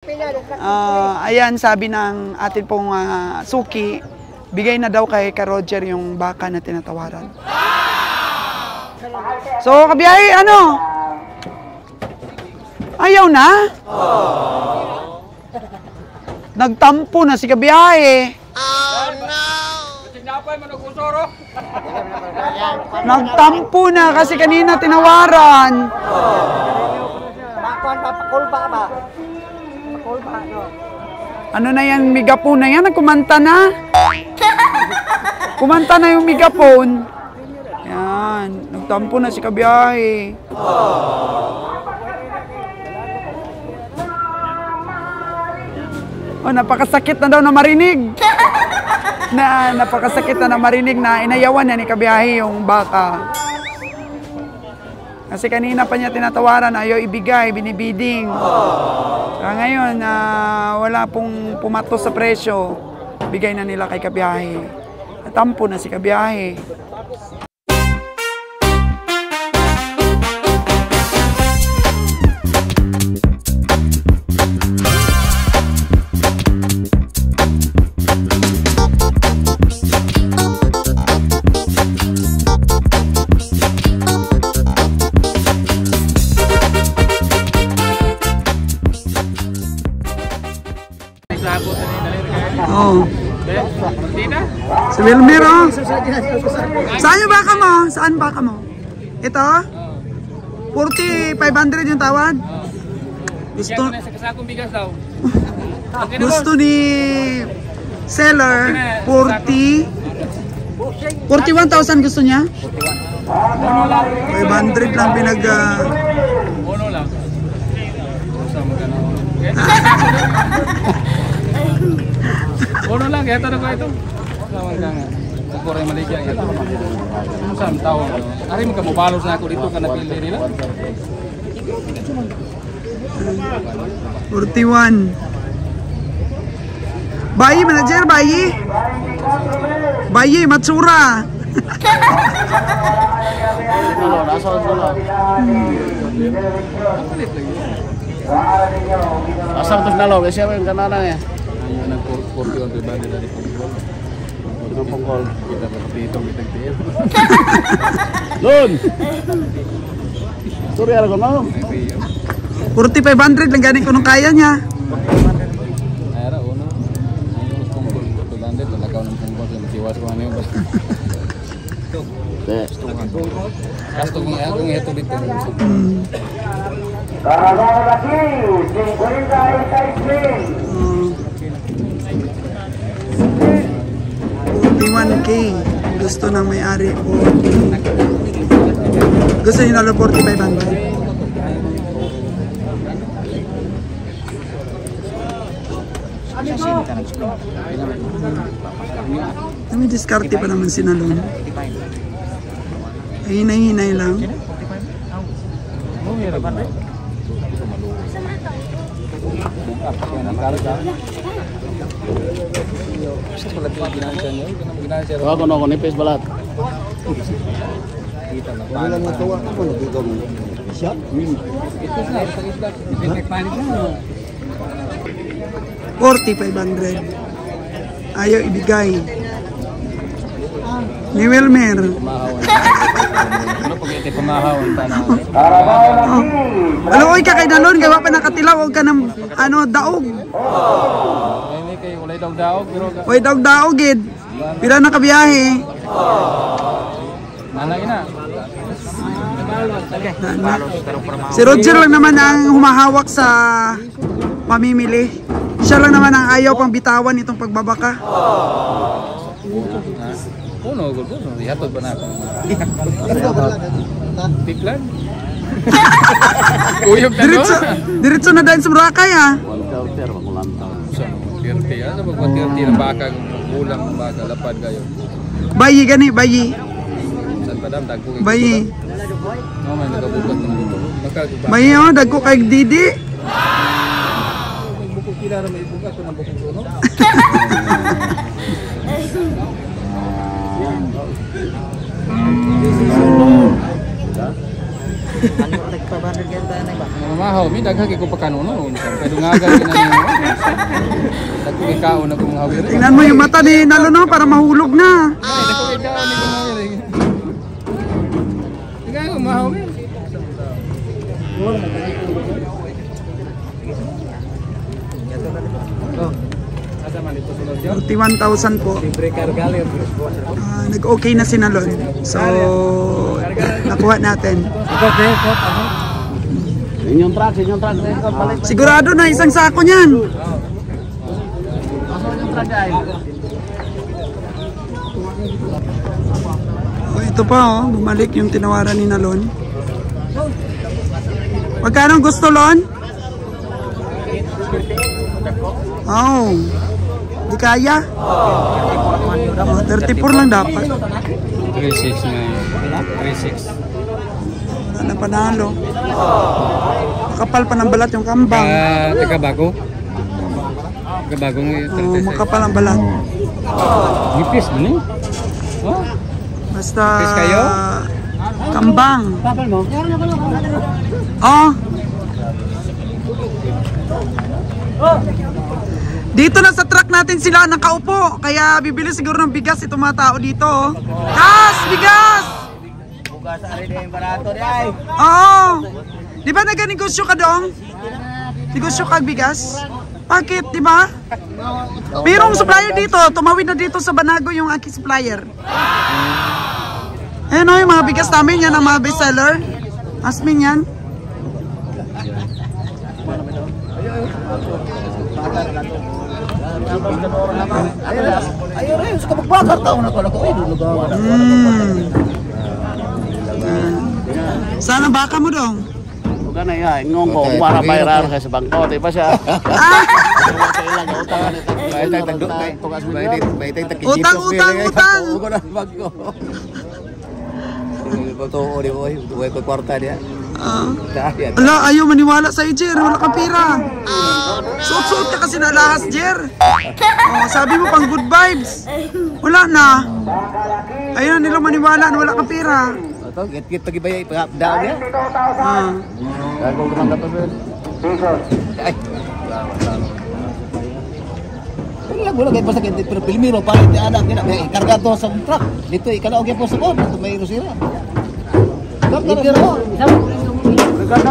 Ayan, sabi ng atin pong suki, bigay na daw kay Ka Roger yung baka na tinatawaran. So, kabiyahe, ano? Ayaw na? Nagtampo na si kabiyahe. Oh, no! Nagtampo na kasi kanina tinawaran. Ano na yan, megapone na yan? Nagkumanta na? Kumanta na yung megapone. Yan, nagtampo na si kabiyahe. Oh, napakasakit na daw na marinig. Napakasakit na marinig na inayawan na ni kabiyahe yung baka. Kasi kanina pa niya tinatawaran, ayaw ibigay, binibiding. Kaya ngayon, wala pong pumatos sa presyo, bigay na nila kay kabiyahe. Natampo na si kabiyahe. Oh. Si Wilmer, oh. Saan yung baka mo? Saan baka mo? Ito? 40,500 yung tawad? Gusto ni seller 41,000 gusto niya? 500 lang pinag Ono lang, kaya tanong ko ito. Lawan ka nga. Kukuray maligya. Saan tao? Ari mo ka mabalos na ako dito ka napili nila. 41. Bayi, manager, bayi. Bayi, matsura. Asal terus nalo, siapa yang kanana ya? Nang 41 pribadi dari Ponggol. Dari Ponggol. Kita berhitung kita gitu. Lun. Sorry ako no. 40,500 lang ganing kunong kaya niya. Era uno. Ang Ponggol ko landed na lakaw ng Ponggol sa masiwas ko ano yung basta. Gasto kong ito dito. Karagana lagi, 41K. Gusto ng may-ari po. Gusto niyo nalo 45,000. May diskarte pa naman si Nalon. Hinay-hinay lang. Ako no, nipis balat. Kita na. Walang natawa ako nagigam. Siya? Ito na sa isla. May panik na. 40,500. Ayaw ibigay. Ni Wilmer. Ano pag ito pumahawan pa na? Aloy ka kay Nalon, gawa pa nakatilaw og ka ng daog. May kay ulay daog pero Oy daog gid. Pila na kabiyahe. nanay na. Si Roger lang naman ang humahawak sa pamimili. Siya lang naman ang ayaw pang bitawan itong pagbabaka. Puno gud puno, ihatod ba na ako? Tiklan. Kuyog na Diretso na dahil sa Boracay ha. Ano ba 30 ng baka, ulang ng baka, lapad kayo. Bayi gani, bayi. San padam dagko. Bayi. No man nagabukat ng buko. Bayi oh, dagko kay Didi. Buko kila ra may bukat ng buko no. Mamahaw, may daghag ko pa kanuno. Pero nga gawin na niyo. Dako ikaw na kung hawir. Tingnan mo yung mata ni Nalo no, para mahulog na. Dako ikaw ni kung hawir. Ikaw mahawir. Oh. Asa man dito sulod yo? 41,000 po. Nag-okay na si Nalon. So, nakuha natin. Inyong truck. Palit. Sigurado na isang sako niyan. Oh, ito pa oh, bumalik yung tinawaran ni Nalon. Magkano gusto, Lon? Oh. Di kaya? Oh, 34 lang dapat. 36 nga yun. 36. Wala na panalo. Makapal pa ng balat yung kambang. Taga bago? Taga bago mo yun. Oh, makapal ang balat. Nipis mo ni? Oh? Basta Nipis kayo? kambang. Papal mo? Oh. Dito na sa truck natin sila nakaupo. Kaya bibili siguro ng bigas itong mga tao dito. Oh. Gas! Bigas! Bukas ari din barato di ay. Oo. Di ba nag-negosyo ka dong? Negosyo ka bigas? Bakit, di ba? Pero ang supplier dito, tumawid na dito sa Banago yung aking supplier. Ayan o, yung mga bigas namin, yan ang mga bestseller. Asmin yan. Ayo rin sa magbakar taon na ko ay dulugawan. Saan ang baka mo dong? Bukan na ya, ingong ko para bayaran kay sa bangko, di ba siya? Utang. Ala, ayaw maniwala sa Jer, wala ka pira. Suot-suot ka kasi na lahas, Jer. Oh, sabi mo pang good vibes. Wala na. Ayaw na nila maniwala na wala ka pira. Ito, git pagi bayay daw ya. Ako naman dapat sir. Ay. Wala kay basta kay pero Pilmiro pa di anak kina may karga to sa truck. Dito ikala og po sa kon, may rusira. Karga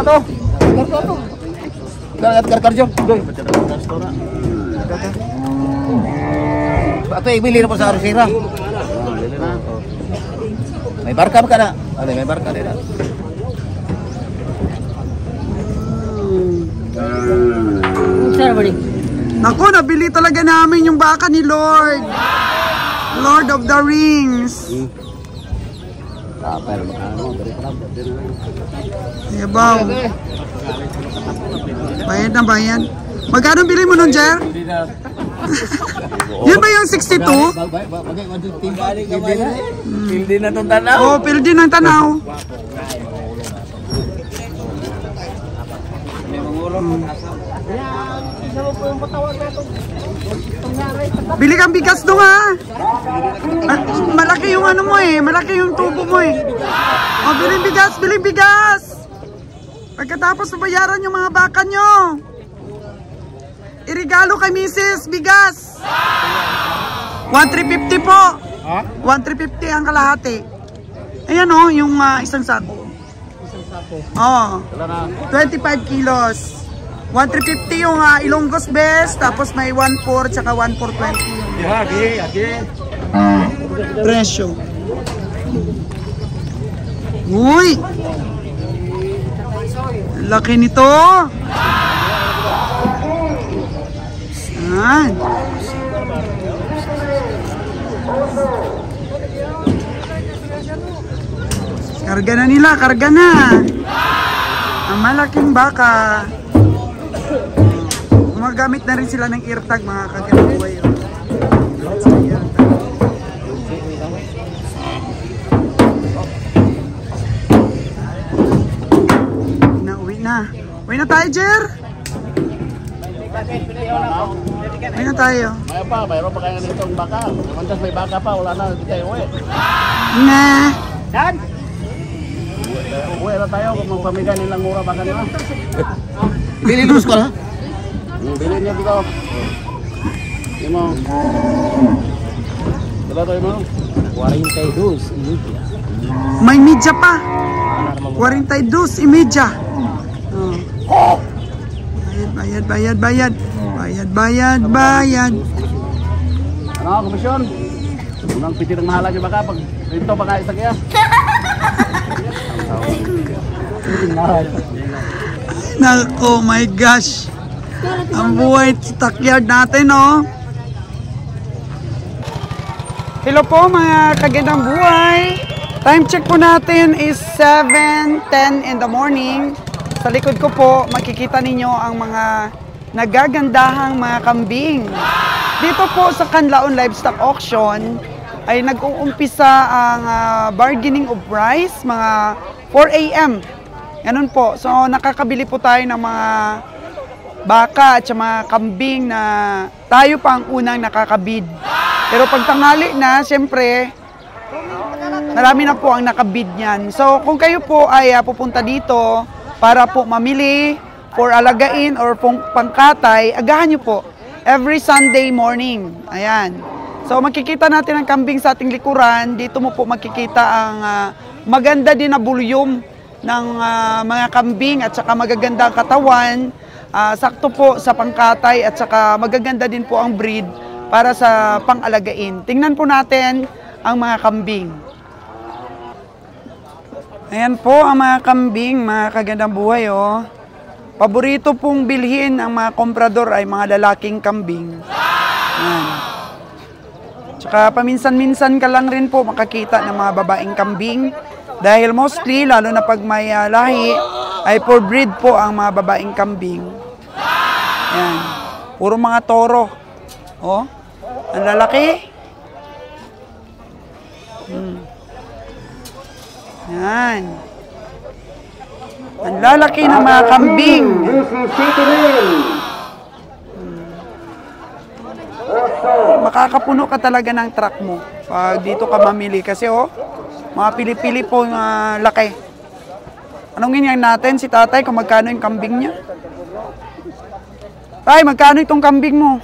to. Karga. Doy. Ato ibili na po sa rusira. May barka ka na. Ano, may barka na. Naku, nabili talaga namin yung baka ni Lord. Lord of the Rings. Yabaw. Bayad na bayad. Magkano bili mo nun, Jer? Yun ba yung 62? Pildi na itong tanaw. Oo, pildi ng tanaw. Bili kang bigas doon ha. Malaki yung ano mo eh. Malaki yung tubo mo eh. O, biling bigas. Pagkatapos nabayaran yung mga baka nyo. Irigalo kay Mrs. Bigas. 1,350 po. 1,350 ang kalahati. Ayan o, yung isang sako. Oh, 25 kilos. 1,350 yung Ilonggos best, tapos may 1,400 tsaka 1,420 yung presyo. Uy! Laki nito! Saan? Karga na nila, karga na! Ang malaking baka. Gumagamit na rin sila ng eartag, mga kaganabuhay. Uwi na. Uwi na tayo, Jer! Uwi na tayo. Mayroon pa kayo nitong baka. Mantas may baka pa, wala na, hindi tayo uwi. Na. Dan! Uwi na tayo kung magpamigay nilang mura baka nila. Bili lulus ko ha. Bili niyo dito. Imo. Wala tayo mo. 42 imidya. May media pa. 42 imidya. Oh. Bayad, bayad, bayad. Bayad, bayad, bayad. Ano, komisyon? Unang piti ng mahala niyo baka pag dito baka isa kaya. Oh my gosh. Ang buhay stockyard natin, oh. Hello po mga kagandang buhay. Time check po natin is 7:10 in the morning. Sa likod ko po, makikita ninyo ang mga nagagandahang mga kambing. Dito po sa Canlaon Livestock Auction ay nag-uumpisa ang bargaining of price mga 4 AM. Ganun po. So nakakabili po tayo ng mga baka at mga kambing na tayo pa ang unang nakakabid. Pero pag tanghali na, siyempre, marami na po ang nakabid niyan. So kung kayo po ay pupunta dito para po mamili for alagain or pangkatay, agahan nyo po every Sunday morning. Ayan. So makikita natin ang kambing sa ating likuran. Dito mo po makikita ang maganda din na bulyum ng mga kambing at saka magaganda ang katawan. Sakto po sa pangkatay at saka magaganda din po ang breed para sa pang-alagain. Tingnan po natin ang mga kambing. Ayan po ang mga kambing, mga kagandang buhay, oh. Paborito pong bilhin ng mga komprador ay mga lalaking kambing. Ayan. Tsaka paminsan-minsan ka lang rin po makakita ng mga babaeng kambing. Dahil mostly, lalo na pag may lahi, ay for breed po ang mga babaeng kambing. Ayan. Puro mga toro. Oh, ang lalaki. Yan. Ang lalaki ng mga kambing. Makakapuno ka talaga ng truck mo pag dito ka mamili. Kasi oh, mga pili-pili po yung laki. Anong ganyan natin si tatay kung magkano yung kambing niya? Tay, magkano itong kambing mo?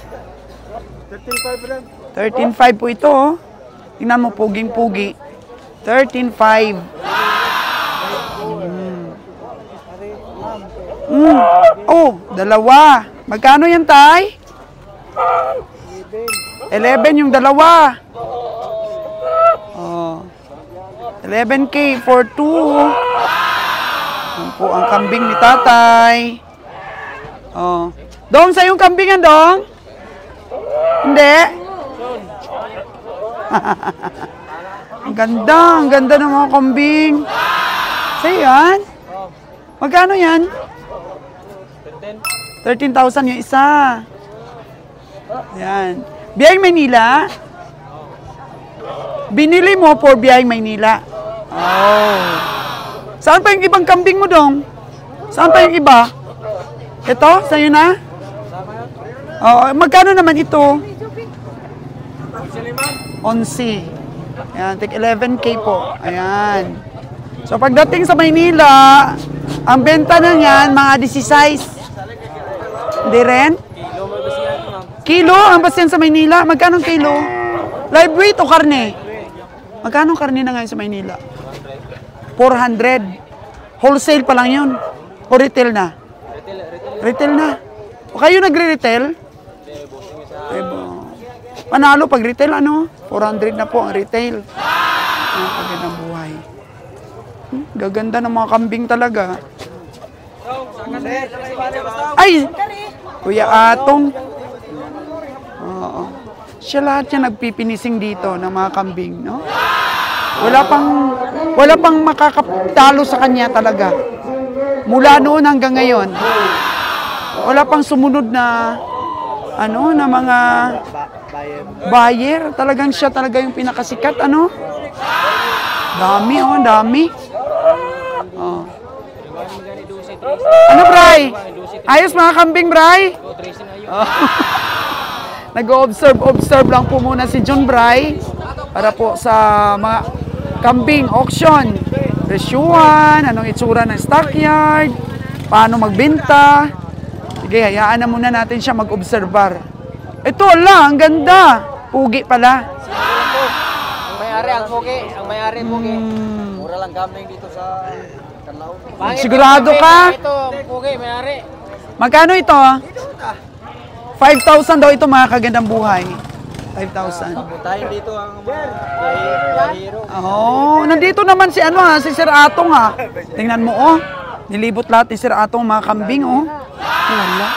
13.5 po ito, oh. Tingnan mo, puging-pugi. 13.5. Oh, dalawa. Magkano yan, tay? 11 yung dalawa. Oh. 11K for 2. Yan po ang kambing ni tatay. Oh. Dong, sa yung kambingan, Dong? Hindi. Ang ganda ng mga kambing. Sa'yo yan? Magkano yan? 13,000 yung isa. Yan. Biyaheng Maynila? Binili mo for Biyaheng Maynila. Oh. Saan pa yung ibang kambing mo, Dong? Saan pa yung iba? Ito? Sa'yo na? Oh, magkano naman ito? 11. Ayan, take 11K po. Ayan. So pagdating sa Maynila, ang benta na niyan, mga 16. Hindi rin? Kilo ang basihan sa Maynila. Magkano kilo? Live weight o karne? Magkano karne na ngayon sa Maynila? 400. Wholesale pa lang yun. O retail na? Retail na. O kayo nagre-retail? Panalo pag retail, ano? 400 na po ang retail. Ang kagandang buhay. Gaganda ng mga kambing talaga. Ay! Kuya Atong. Oo. Siya lahat niya nagpipinising dito ng mga kambing, no? Wala pang makakatalo sa kanya talaga. Mula noon hanggang ngayon. Wala pang sumunod na na mga buyer. Talagang siya talaga yung pinakasikat, ano? Dami, oh, dami. Oh. Ano, Bray? Ayos mga kambing, Bray? Oh. Nag-observe lang po muna si John Bray para po sa mga kambing auction. presyuhan, anong itsura ng stockyard, paano magbenta. Sige, hayaan na muna natin siya mag-observar. Ito, ala, ang ganda. Pugi pala. Ang may-ari ang pugi, ang may-ari pugi. Mura lang kambing dito sa Canlaon. Sigurado ka? Ito, ang pugi, may-ari. Magkano ito? 5,000 daw ito mga kagandang buhay. 5,000. Puntahin dito ang mga hero. Oh, nandito naman si ano ha, si Sir Atong ha. Tingnan mo oh. Nilibot lahat ni Sir Atong mga kambing oh. Wala.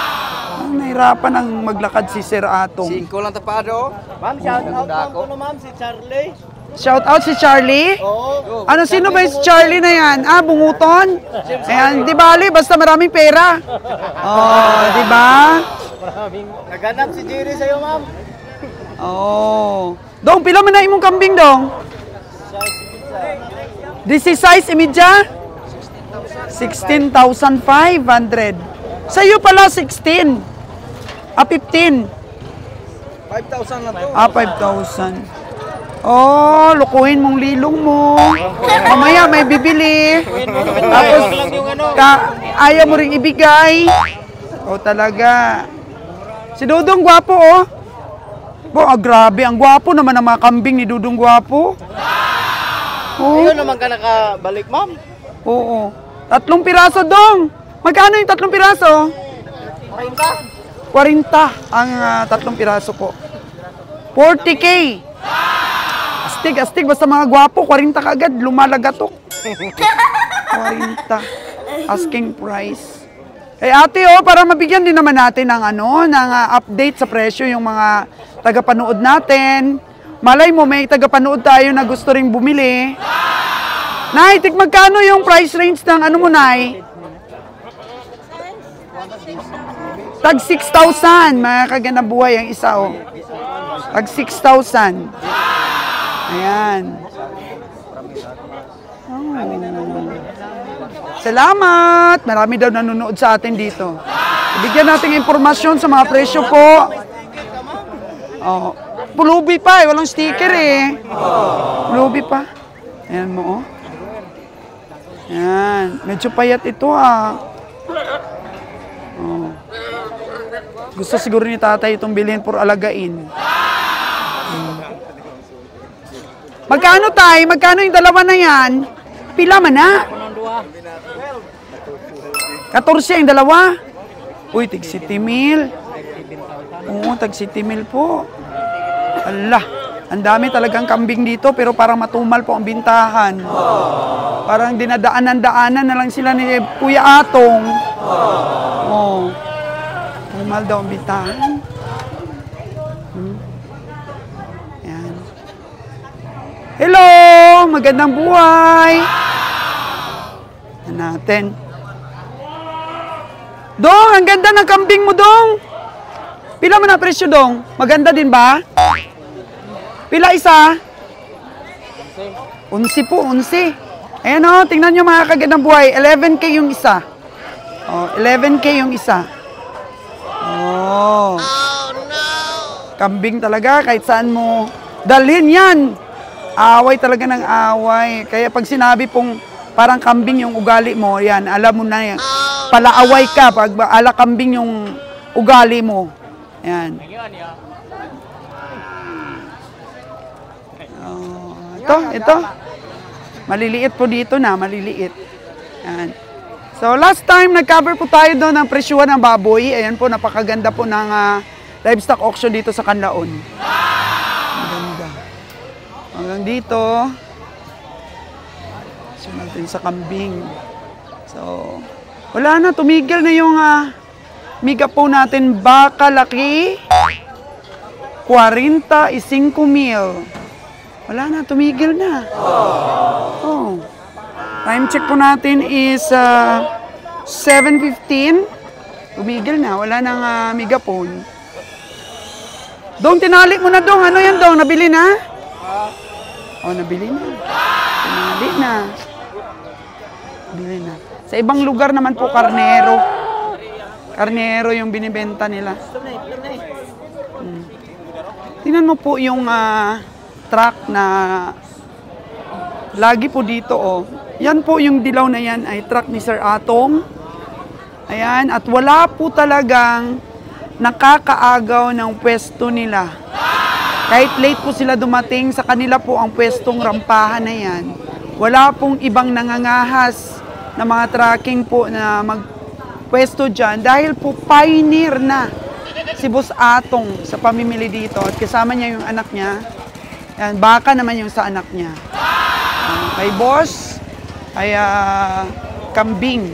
Nahirapan ang maglakad si Sir Atong. 5 lang tapado. Ma'am, shout out lang po ma'am, si Charlie. Shout out si Charlie. Oo. Ano, sino ba yung si Charlie na yan? Ah, bunguton? Ayan, di bali, basta maraming pera. Oh, di ba? Naganap si Jerry sa'yo ma'am. Oh. Dong, pila man na imong kambing, Dong? This is size imidya? 16,500. Sa'yo pala, 16. 15. 5,000 lang to. 5,000. Oh, lukuhin mong lilong mo. Mamaya may bibili. Tapos, ayaw mo ring ibigay. Oh, talaga. Si Dudong gwapo, oh. Grabe, ang gwapo naman ang mga kambing ni Dudong gwapo. Oh. Ayun naman ka nakabalik ma'am. Oo. 3 piraso, Dong. Magkano yung 3 piraso? 40 ang 3 piraso po. 40K. Astig, basta mga gwapo, 40 kaagad, lumalagatok. 40. Asking price. Eh ate, oh, para mabigyan din naman natin ng update sa presyo yung mga tagapanood natin. Malay mo, may tagapanood tayo na gusto ring bumili. Nay, magkano yung price range ng ano mo, Nay? Tag 6,000, mga kagandang buhay ang isa, oh. Tag 6,000. Ayan. Oh. Salamat! Marami daw nanonood sa atin dito. Bigyan natin impormasyon sa mga presyo po. Oh. Pulubi pa eh, walang sticker eh. Pulubi pa. Ayan mo, oh. Ayan. Medyo payat ito, ah. Oh. Gusto siguro ni tatay itong bilhin for alagain. Magkano tay? Magkano yung dalawa na yan? Pila man na? 14 yung dalawa? Uy, tig 70,000. Oo, tag 70,000 po. Allah, ang dami talagang kambing dito pero parang matumal po ang bintahan. Parang dinadaanan-daanan na lang sila ni Kuya Atong. Oh. Tumal daw ang bintahan. Yan. Hello! Magandang buhay! Yan natin. Dong, ang ganda ng kambing mo, Dong! Pila mo na presyo, Dong? Maganda din ba? Pila isa? 11 po, 11. Ayan o, tingnan nyo mga kagandang buhay. 11K yung isa. Oh, 11K yung isa. Oh. Kambing talaga, kahit saan mo dalhin yan. Away talaga ng away. Kaya pag sinabi pong parang kambing yung ugali mo, yan, alam mo na yan. Palaaway ka pag ala kambing yung ugali mo. Yan. Oh, ito. Maliliit po dito na, maliliit. Yan. So last time nag-cover po tayo doon ng presyuhan ng baboy. Ayan po, napakaganda po ng livestock auction dito sa Canlaon. Maganda. Hanggang dito. So natin sa kambing. So wala na, tumigil na yung miga po natin. Baka laki 45,000. Wala na, tumigil na. Oh. Time check po natin is 7:15. Tumigil na, wala nang megapone. Dong, tinali mo na, Dong. Ano yan, Dong? Nabili na? Oh, nabili na. Tinali na. Nabili na. Sa ibang lugar naman po, karnero. Karnero yung binibenta nila. Tingnan mo po yung truck na lagi po dito, oh. yan po yung dilaw na yan ay truck ni Sir Atong. Ayan, at wala po talagang nakakaagaw ng pwesto nila. Kahit late po sila dumating, sa kanila po ang pwestong rampahan na yan. Wala pong ibang nangangahas na mga tracking po na magpwesto dyan dahil po pioneer na si Boss Atong sa pamimili dito at kasama niya yung anak niya. Yan, baka naman yung sa anak niya. Kay Boss ay kambing.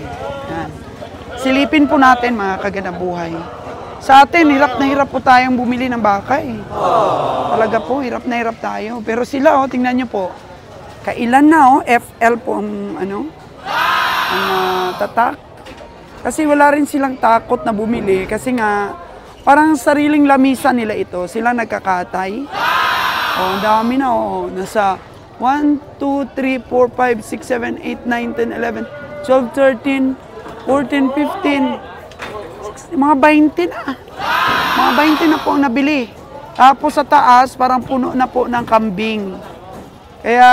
Yan. Silipin po natin mga kaganabuhay. Sa atin, hirap na hirap po tayong bumili ng baka eh. Talaga po, hirap na hirap tayo. Pero sila, oh, tingnan nyo po. Kailan na, oh, FL po ang, ang tatak. Kasi wala rin silang takot na bumili. Kasi nga, parang sariling lamisa nila ito. Sila nagkakatay. Oh, ang dami na, oh. Nasa 1, 2, 3, 4, 5, 6, 7, 8, 9, 10, 11, 12, 13, 14, 15, mga 20 na. Mga 20 na po ang nabili. Tapos sa taas, parang puno na po ng kambing. Kaya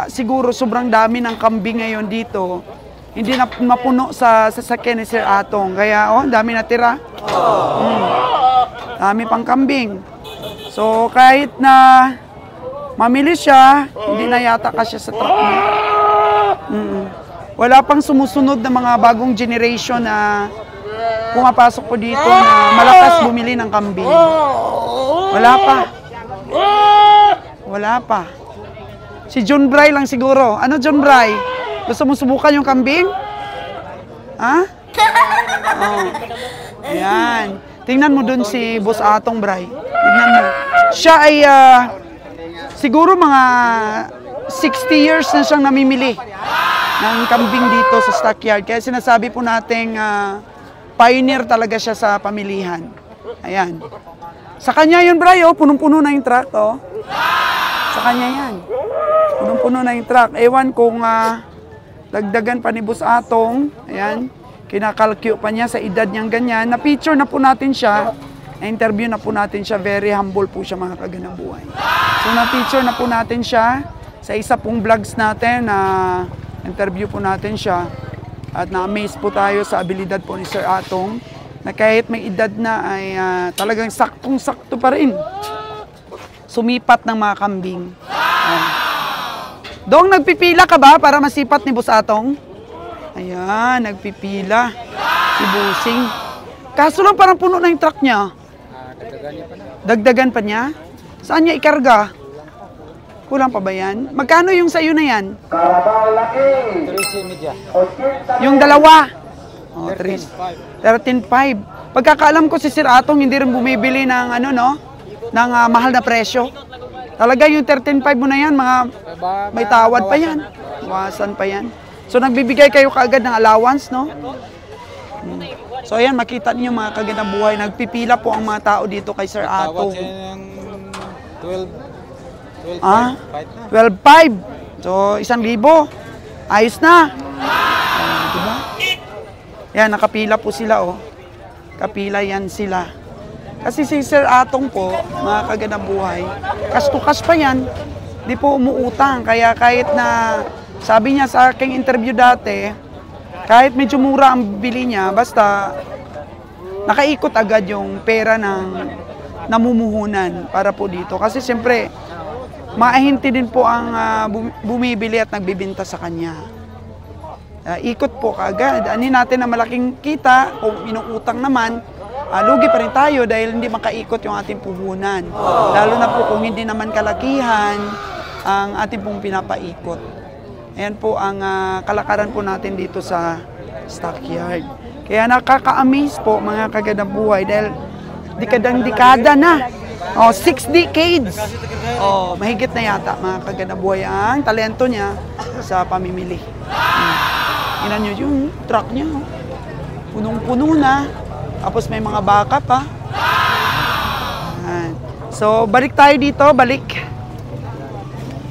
siguro sobrang dami ng kambing ngayon dito. Hindi na mapuno sa sasakyan ni Sir Atong. Kaya, oh, dami na tira. Dami pang kambing. So, kahit na mamili siya, hindi na yata kasya sa truck niya. Wala pang sumusunod na mga bagong generation na pumapasok po dito na malakas bumili ng kambing. Wala pa. Wala pa. Si John Bray lang siguro. Ano John Bray? Gusto mo subukan yung kambing? Ha? Oh. Ayan. Tingnan mo dun si Boss Atong Bray. Tingnan mo. Siya ay siguro mga 60 years na siyang namimili ng kambing dito sa stockyard. Kaya sinasabi po nating pioneer talaga siya sa pamilihan. Ayan. Sa kanya yun, Bray, oh, punong-puno na yung truck, oh. Sa kanya yan. Punong-puno na yung truck. Ewan kung dagdagan pa ni Boss Atong. Ayan. Kinakalkyo pa niya sa edad niyang ganyan. Na-picture na po natin siya. Na-interview na po natin siya. Very humble po siya, mga kaganabuhay. So, na-picture na po natin siya sa isa pong vlogs natin na interview po natin siya. At na-amaze po tayo sa abilidad po ni Sir Atong na kahit may edad na ay talagang saktong-sakto pa rin. Sumipat ng mga kambing. Dong, nagpipila ka ba para masipat ni Boss Atong? Ayan, nagpipila. Si Busing. Kaso lang parang puno na yung truck niya. Dagdagan pa niya? Saan niya ikarga? Kulang pa ba yan? Magkano yung sayo na yan? Yung dalawa? Oh, 13.5. Pagkakaalam ko si Sir Atong hindi rin bumibili ng ng mahal na presyo. Talaga yung 13.5 mo na yan, mga may tawad pa yan. Bawasan pa yan. So nagbibigay kayo kaagad ng allowance, no? So ayan, makita niyo mga kaganabuhay, nagpipila po ang mga tao dito kay Sir Atong. 12.5. So 1,000. Ayos na. Diba? Yan, nakapila po sila, oh. Kapila yan sila. Kasi si Sir Atong po, mga kaganabuhay, cash to cash pa yan. Di po umuutang. Kaya kahit na, sabi niya sa aking interview dati, kahit medyo mura ang bili niya, basta nakaikot agad yung pera ng namumuhunan para po dito. Kasi siyempre, maahinti din po ang bumibili at nagbibinta sa kanya. Ikot po kaagad. Ani natin na malaking kita, kung inuutang naman, lugi pa rin tayo dahil hindi makaikot yung ating puhunan. Lalo na po kung hindi naman kalakihan ang ating pong pinapaikot. Ayan po ang kalakaran po natin dito sa stockyard. Kaya nakaka-amaze po mga kaganabuhay dahil dekadang-dekada na. 6 decades. Mahigit na yata mga kaganabuhay ang talento niya sa pamimili. Tingnan nyo yung truck niya. Punong-puno na. Tapos may mga baka pa. So, balik tayo dito.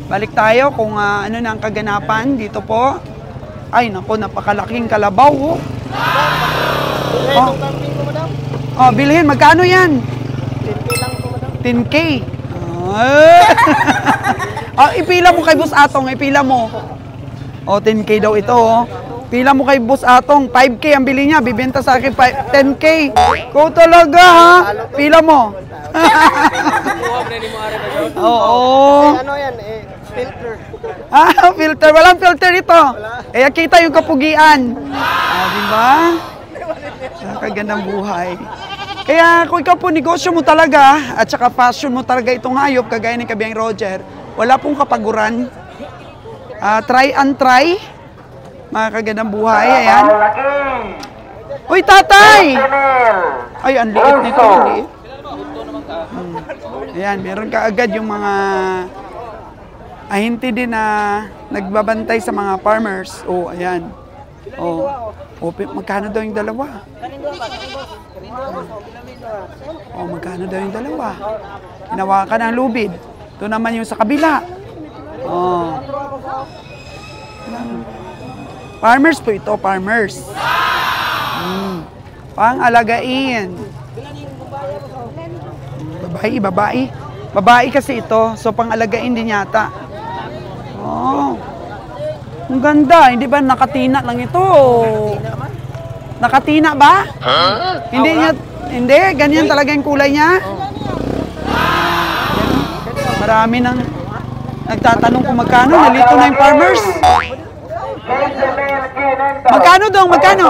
Balik tayo kung ano na ang kaganapan dito po. Ay, naku, napakalaking kalabaw. Bilhin. Magkano yan? 10K. Ipila mo kay Boss Atong. Ipila mo. O, 10K daw ito, oh. Pila mo kay Boss Atong, 5K ang bili niya, bibenta sa akin 10K. Ko talaga, ha? Pila mo? Oo. Ano yan, filter. Ah, filter. Walang filter ito. Eh, kita yung kapugian. Ah, di ba? Kagandang buhay. Kaya kung ikaw po negosyo mo talaga, at saka passion mo talaga itong hayop, kagaya ni Kabiyang Roger, wala pong kapaguran. Try and try. Mga kagandang buhay. Ayan. Uy, tatay! Ay, ang liit nito. Ang liit. Ayan, meron ka agad yung mga ahinti din na nagbabantay sa mga farmers. Oh, ayan. Oh, magkano daw yung dalawa? Oh, magkano daw yung dalawa? Hinawakan ang lubid. Ito naman yung sa kabila. Oh. Farmers po ito, farmers. Pang-alagain. Babae. Babae kasi ito, so pang-alagain din yata. Oh. Ang ganda, hindi ba nakatina lang ito? Nakatina ba? Hindi, ganyan talaga yung kulay niya. Marami nang nagtatanong kung magkano, nalito na yung farmers. Magkano dong? Magkano?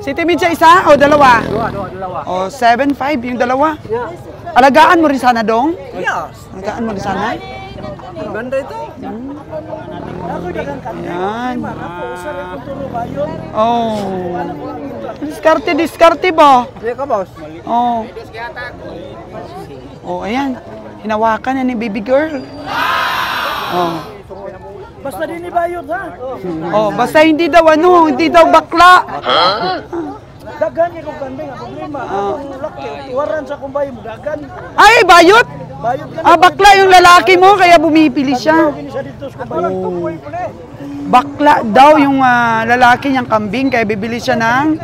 City Media isa o dalawa? Dalawa. O 7.5 yung dalawa? Alagaan mo rin sana dong? Yes. Alagaan mo rin sana? Ganda ito. Ayan. Oh. Diskarte ba? Hindi ka, boss. Oh. Oh, ayan. Hinawakan na ni baby girl. Oh. Basta din ibayot, ha? Oh, basta hindi daw hindi daw bakla. Dagan niya kung kambing, ang problema. Ang laki, tuwaran sa kumbayo mo, dagan. Ay, bayot? Bayot ka Ah, bakla yung lalaki mo, kaya bumipili siya. sa dito sa kumbayo. Tumuhay po na eh. Bakla daw yung lalaki niyang kambing, kaya bibili siya ng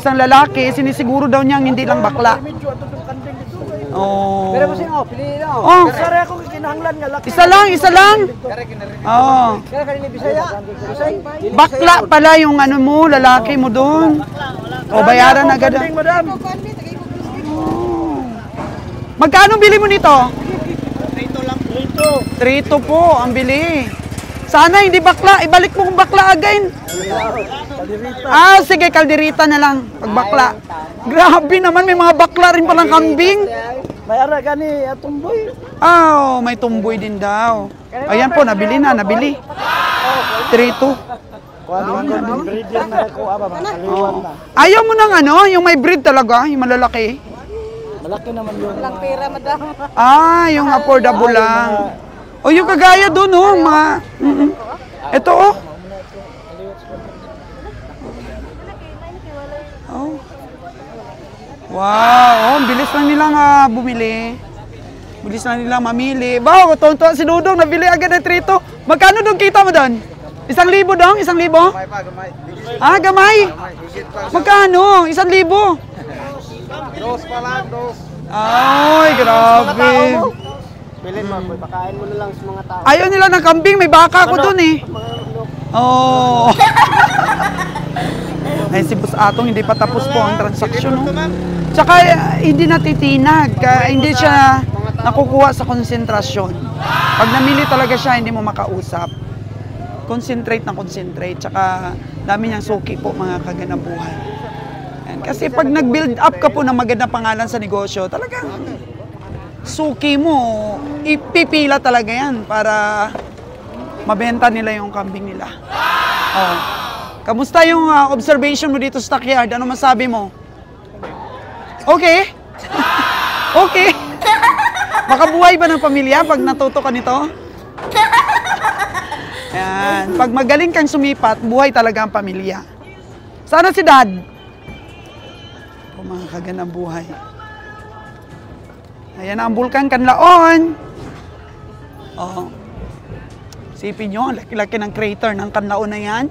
isang lalaki, sinisiguro daw niyang hindi lang bakla. Medyo ato itong kambing dito. Oh. Pero kasi piliin na. Oh, Sari ako kinahanglan nga laki. isa lang. Oh. Kaya kanina Bisaya. Bisay. Bakla pala yung mo, lalaki mo doon. O, bayaran agad. Kambing, madam. Magkano bili mo nito? 3 lang. 3. 3 po ang bili. Sana hindi bakla, ibalik mo kung bakla again. Ah, sige, kalderita na lang, pag bakla. Grabe naman, may mga bakla rin palang kambing. May ara gani atong boy. Ah, may tumboy din daw. Ayan po, nabili. 3-2. Breeder na ako aba makaliwan na. Ayaw mo ng yung may breed talaga, yung malalaki. Malaki naman yun. Walang pera, madam. Ah, yung affordable lang. O yung kagaya doon, mga... Ito, oh. Oh. Wow, ang bilis lang nilang bumili. Bilis lang nilang mamili. Wow, tonto si Dudong, nabili agad ng 3-2. Magkano doon kita mo doon? 1,000 dong? 1,000? Ah, gamay. Magkano? 1,000? Dos pa lang, dos. Ay, grabe. Bilin mo, pakain mo na lang sa mga tao. Ayaw nila ng kambing, may baka ko doon eh. Oh. Ay, si Boss Atong, hindi pa tapos po ang transaksyon. No? Tsaka, hindi natitinag. Hindi siya nakukuha sa konsentrasyon. Pag namili talaga siya, hindi mo makausap. Concentrate na concentrate. Tsaka, dami niyang suki po, mga kagandang buhay. Yan. Kasi pag nag-build up ka po ng magandang pangalan sa negosyo, talagang suki mo, ipipila talaga yan para mabenta nila yung kambing nila. Oh. Kamusta yung observation mo dito sa stockyard? Ano masabi mo? Okay? Okay? Makabuhay ba ng pamilya pag natuto ka nito? Yan. Pag magaling kang sumipat, buhay talaga ang pamilya. Sana si Dad? Mga kagandang buhay. Ayan ang Bulkan Kanlaon. Oh. Sipin nyo, ang laki-laki ng crater ng Kanlaon na yan.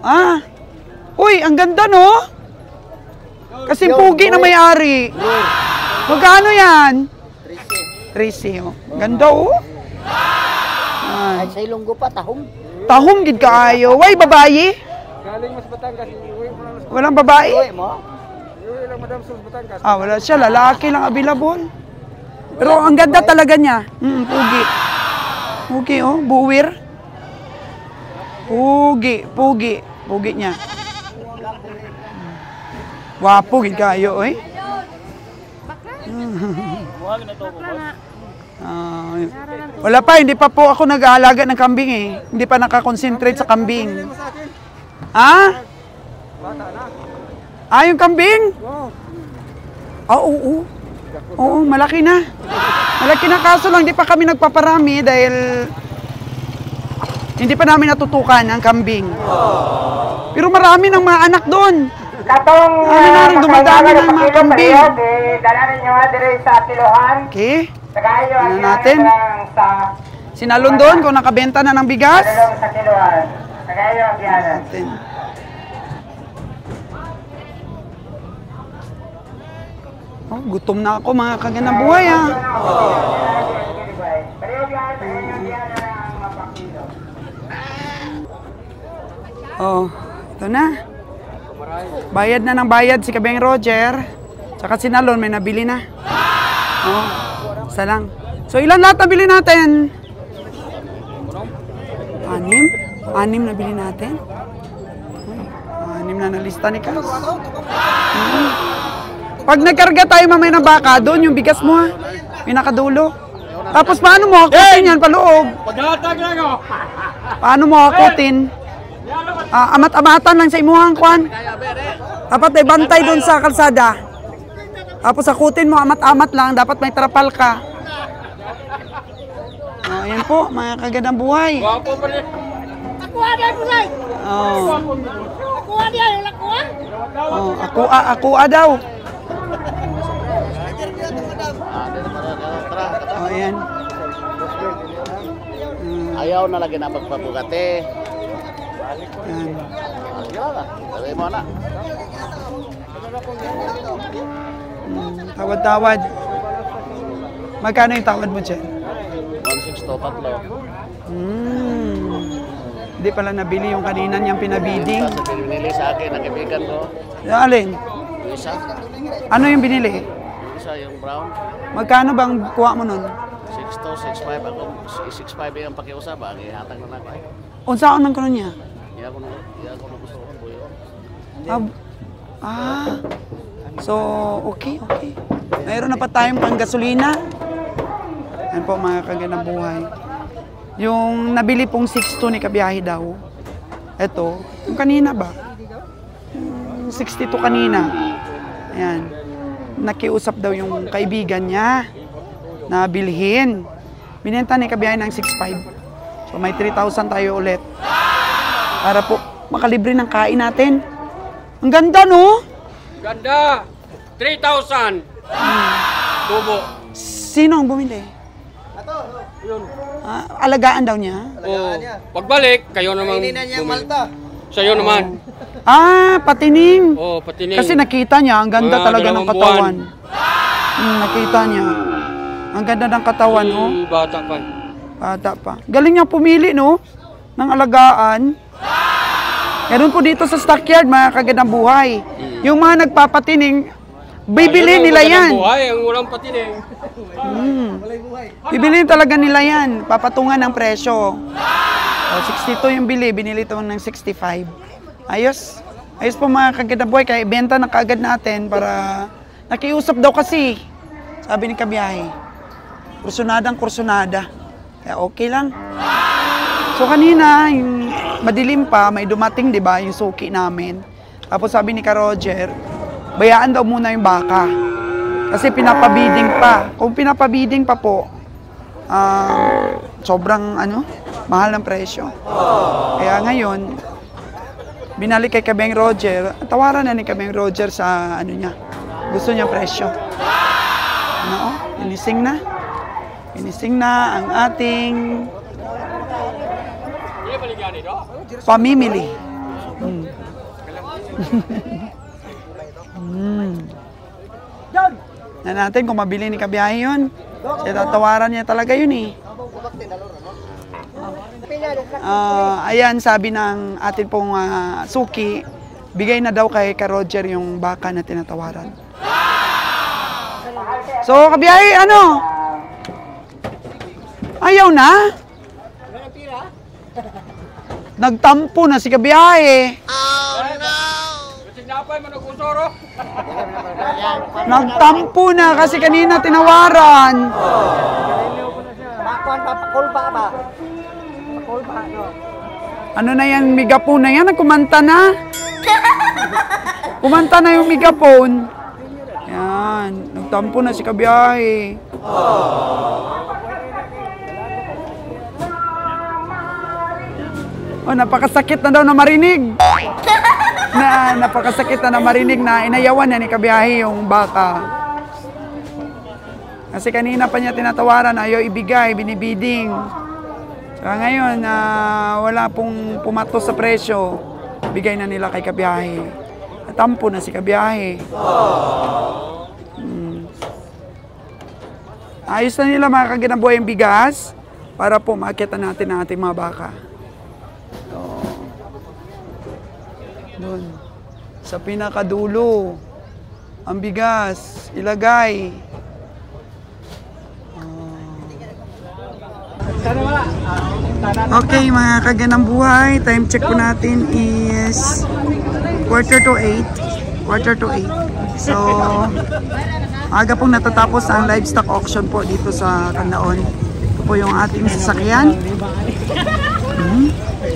Ah. Uy, ang ganda no? Kasi pugi na may-ari. Magkano yan? 13. Oh. Ganda oh. Yan. Sa Ilonggo pa, tahong. Tahong gid kaayo. Way babayi? Galing mas Batangas, uwi mo lang sa Walang babae? Uy mo. uwi lang Madam Sus Batangas. Ah, wala siya. Lalaki lang available. Pero ang ganda talaga niya. Pugi. Pugi, oh. Buwir. Pugi. Pugi. Pugi niya. Wapo, gid kayo, oy. Wala pa, hindi pa po ako nag-aalaga ng kambing eh. Hindi pa nakakonsentrate sa kambing. Ah? Ah, yung kambing? Oo. Oo, malaki na. Malaki na, kaso lang di pa kami nagpaparami dahil hindi pa namin natutukan ang kambing. Pero marami ng mga anak doon. Katong dumadami ng mga kambing. dala ninyo dire sa Tiluhan. Okay. Tagayo Ano ang natin? sa Sinalon doon kung nakabenta na ng bigas. Dalawang sa Tiluhan. Tagayo ang biyanan. Natin. Oh, gutom na ako mga kaganang buhay ah. Oh, ito na. Bayad na ng bayad si Kabeng Roger. Tsaka si Nalon may nabili na. Oh, isa lang. So ilan lahat nabili natin? 6? 6 nabili natin? 6 na nalista ni Kas. Pag nagkarga tayo mamaya ng baka, doon yung bigas mo ha. Yung nakadulo. Tapos paano mo hakutin yan paloob? Paglatag lang ako! Paano mo hakutin? Amat-amatan lang sa imuhang kwan. Dapat ay bantay doon sa kalsada. Tapos hakutin mo, amat-amat lang. Dapat may trapal ka. Oh, ayan po, mga kagandang buhay. Wapo pa rin! Oh. Oh, ako daw. Oh, ayan. Ayaw na lagi na pagpapugate. Ayan. Gila sabi mo na. Tawad-tawad. Magkano yung tawad mo, Chen? 1.6 to tatlo. Hindi pala nabili yung kanina niyang pinabiding. Sa pinili sa akin, ang kaibigan ko. Alin? Yung isa. Ano yung binili? Yung isa, yung brown. Magkano bang kuha mo nun? 6 to 6.5 ako. 6.5 yung pakiusap. Ang ihatag na ako ay. Unsaan ang kanon niya? Iya ko na gusto ko. Buyo. So, okay. Mayroon na pa tayong panggasolina. Yan po mga kagandang buhay. Yung nabili pong 6.2 ni Kabiyahe daw. Ito, yung kanina ba? Yung 62 kanina. Ayan. Nakiusap daw yung kaibigan niya na bilhin. Binenta ni Kabiyahe ng 6.5. So may 3,000 tayo ulit. Para po makalibre ng kain natin. Ang ganda, no? Ganda! 3,000! Tubo. Sino ang bumili? Yun. Alagaan daw niya? Oh, pagbalik, kayo naman bumili. Sa'yo naman. Patining. Oh, patining. Kasi nakita niya, ang ganda Mga talaga ng 2 katawan. Nakita niya. Ang ganda ng katawan, oh. Bata pa. Bata pa. Galing niya pumili, no? Ng alagaan. Meron po dito sa stockyard, mga kagandang buhay. Yung mga nagpapatining, bibili nila yan. Buhay, ang walang patining. Bibili talaga nila yan. Papatungan ng presyo. 62 yung binili ito ng 65. Ayos. Ayos po mga kagandang buhay, kaya ibenta na kaagad natin para nakiusap daw kasi. Sabi ni Kabiyahe. Kursunada. Kaya okay lang. So kanina, yung madilim pa, may dumating, di ba, yung suki namin. Tapos sabi ni Ka Roger, bayaan daw muna yung baka. Kasi pinapabiding pa. Kung pinapabiding pa po, sobrang mahal ng presyo. Kaya ngayon, binalik kay Kabeng Roger, tawaran na ni Kabeng Roger sa niya. Gusto niya presyo. Finising na. Finising na ang ating pamimili. Na natin kung mabili ni Kabiyahe yun. Kasi tatawaran niya talaga yun eh. Ayan, sabi ng atin pong suki, bigay na daw kay Ka Roger yung baka na tinatawaran. So, kabiyahe, ano? Ayaw na? Nagtampo na si kabiyahe. Nagtampo na kasi kanina tinawaran. Ano na yan, megapone na yan? Nagkumanta na? Kumanta na yung megapone. Yan, nagtampo na si kabiyahe. Oh, napakasakit na daw na marinig. Napakasakit na marinig na inayawan na ni kabiyahe yung baka. Kasi kanina pa niya tinatawaran, ayaw ibigay, binibiding. Kaya ngayon, wala pong pumatos sa presyo, bigay na nila kay kabiyahe. Natampo na si kabiyahe. Ayos na nila mga kaginabuhay yung bigas para po makita natin ang ating mga baka. Doon. Sa pinakadulo, ang bigas, ilagay. Okay, mga kaganang buhay, time check po natin is 7:45. 7:45. So, aga pong natatapos ang livestock auction po dito sa Canlaon. Ito po yung ating sasakyan.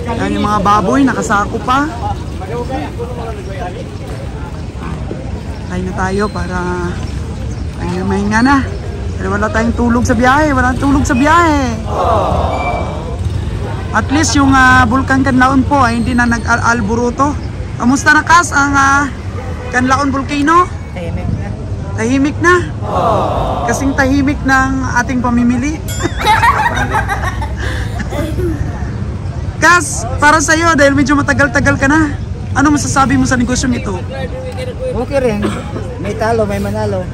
Yan yung mga baboy, nakasako pa. Kain na tayo para mahinga na. Pero wala tayong tulog sa biyahe. Walang tulog sa biyahe. At least yung Bulkan Canlaon po ay hindi na nag-alburuto. Kamusta na, Kas, ang Canlaon Volcano? Tahimik na. Tahimik na? Kasing tahimik ng ating pamimili. Kas, para sa'yo, dahil medyo matagal-tagal ka na, ano masasabi mo sa negosyong ito? Okay rin. May talo, may manalo.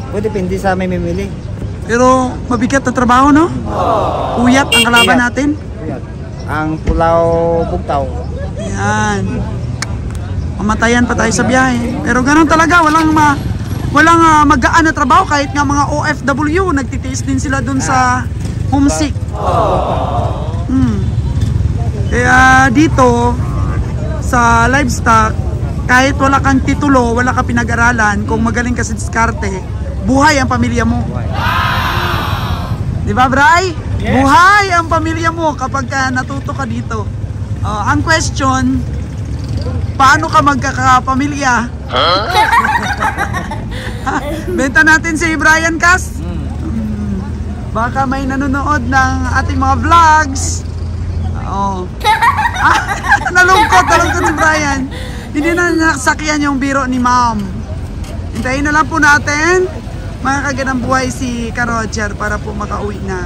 Pwede depende sa may mimili. Pero mabigat na trabaho, no? Uyat ang kalaban natin. Ang Pulaw Bugtaw. Yan. Mamatayan pa tayo sa biyahe. Pero ganun talaga, walang magaan na trabaho. Kahit nga mga OFW, nagtitiis din sila dun sa homesick. Kaya dito, sa livestock, kahit wala kang titulo, wala ka pinag-aralan, kung magaling ka sa diskarte, buhay ang pamilya mo. Di ba, Bray? Yes. Buhay ang pamilya mo kapag natuto ka dito. Ang question, paano ka magkakapamilya? Benta natin si Brian, Kas. Baka may nanonood ng ating mga vlogs. Nalungkot si Brian. Hindi na nasakyan yung biro ni Ma'am. Hintayin na lang po natin mga kaganang buhay si Ka Roger para po makauwi na.